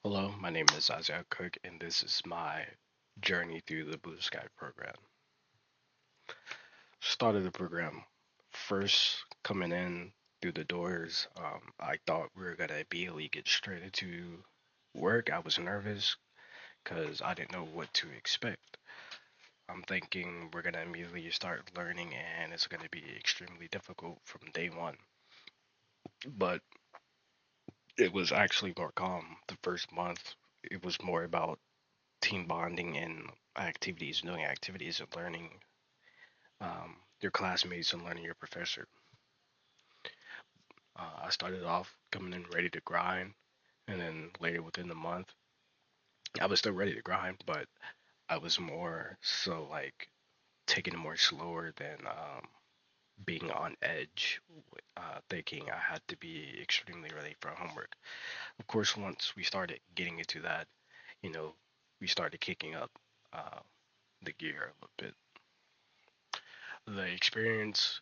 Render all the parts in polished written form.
Hello, my name is Isaiah Cook, and this is my journey through the Blue Sky program. Started the program first coming in through the doors. I thought we were gonna immediately get straight into work. I was nervous because I didn't know what to expect. I'm thinking we're gonna immediately start learning, and it's gonna be extremely difficult from day one. But it was actually more calm. The first month, it was more about team bonding and activities, doing activities and learning your classmates and learning your professor. I started off coming in ready to grind, and then later within the month, I was still ready to grind, but I was more so like taking it more slower than being on edge, thinking I had to be extremely ready for homework. Of course, once we started getting into that, you know, we started kicking up uh, the gear a little bit. The experience,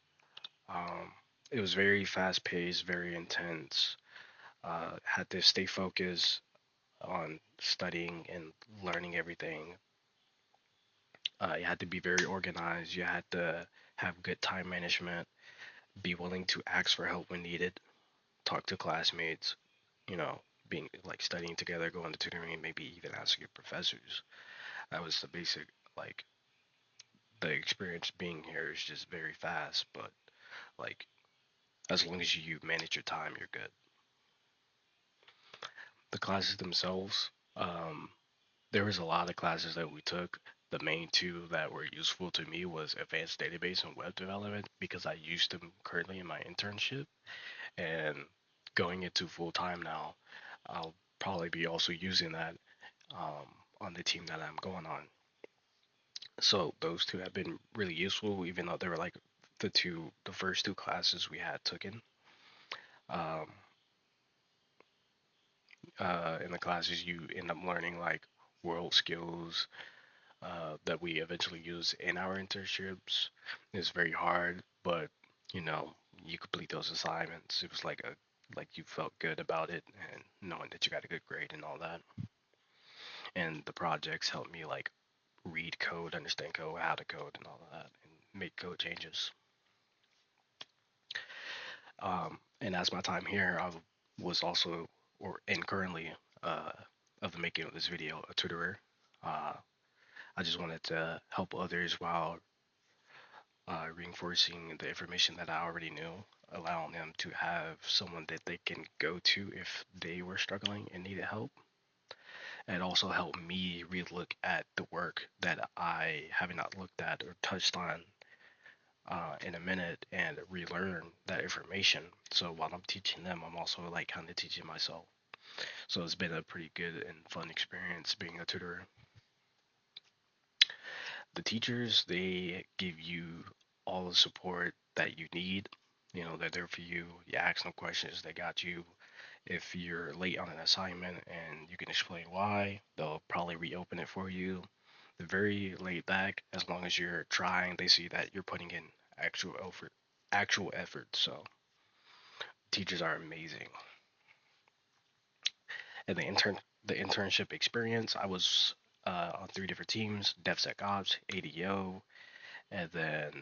um, it was very fast paced, very intense. Had to stay focused on studying and learning everything. You had to be very organized. You had to have good time management, be willing to ask for help when needed, talk to classmates, you know, being like studying together, going to tutoring, and maybe even asking your professors. That was the basic, like, the experience being here is just very fast, but like, as long as you manage your time, you're good. The classes themselves, there was a lot of classes that we took. The main two that were useful to me was advanced database and web development because I used them currently in my internship, and going into full time now, I'll probably be also using that on the team that I'm going on. So those two have been really useful, even though they were like the first two classes we had taken. Um, in the classes, you end up learning like world skills, that we eventually use in our internships. It's very hard, but you know, you complete those assignments. It was like you felt good about it and knowing that you got a good grade and all that. And the projects helped me like read code, understand code, how to code, and all of that, and make code changes. And as my time here, I was also, or and currently, uh, of the making of this video, a tutorer. Uh, I just wanted to help others while reinforcing the information that I already knew, allowing them to have someone that they can go to if they were struggling and needed help. And also helped me relook at the work that I have not looked at or touched on in a minute and relearn that information. So while I'm teaching them, I'm also like kind of teaching myself. So it's been a pretty good and fun experience being a tutor. The teachers, they give you all the support that you need. You know, they're there for you. You ask them questions, they got you. If you're late on an assignment and you can explain why, they'll probably reopen it for you. They're very laid back. As long as you're trying, they see that you're putting in actual effort. So teachers are amazing. And the internship experience, I was on three different teams: DevSecOps, ADO, and then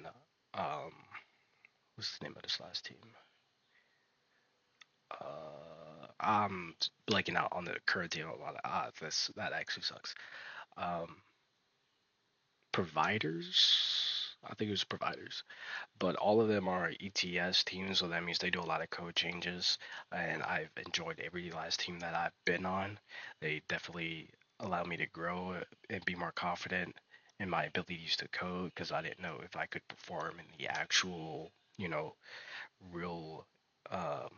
um, what's the name of this last team? I'm blanking out on the current team. A lot. This that actually sucks. Um, providers. I think it was providers, but all of them are ETS teams, so that means they do a lot of code changes. And I've enjoyed every last team that I've been on. They definitely allow me to grow and be more confident in my abilities to code because I didn't know if I could perform in the actual, real, um,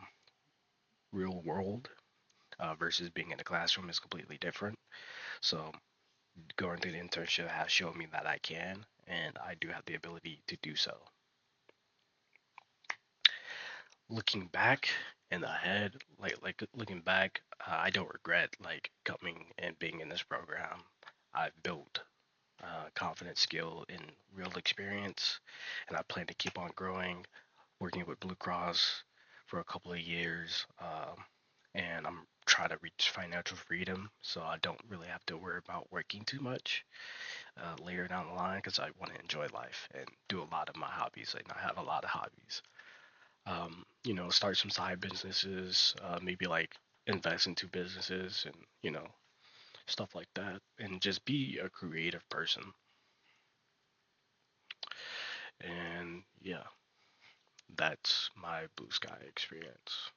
real world versus being in a classroom is completely different. So going through the internship has shown me that I can, and I do have the ability to do so. Looking back and ahead, like looking back, I don't regret like coming and being in this program. I've built confidence, skill, and real experience, and I plan to keep on growing, working with Blue Cross for a couple of years, and I'm try to reach financial freedom so I don't really have to worry about working too much later down the line because I want to enjoy life and do a lot of my hobbies. And I have a lot of hobbies. Start some side businesses, maybe like invest into businesses and, stuff like that. And just be a creative person. And yeah, that's my blue sky experience.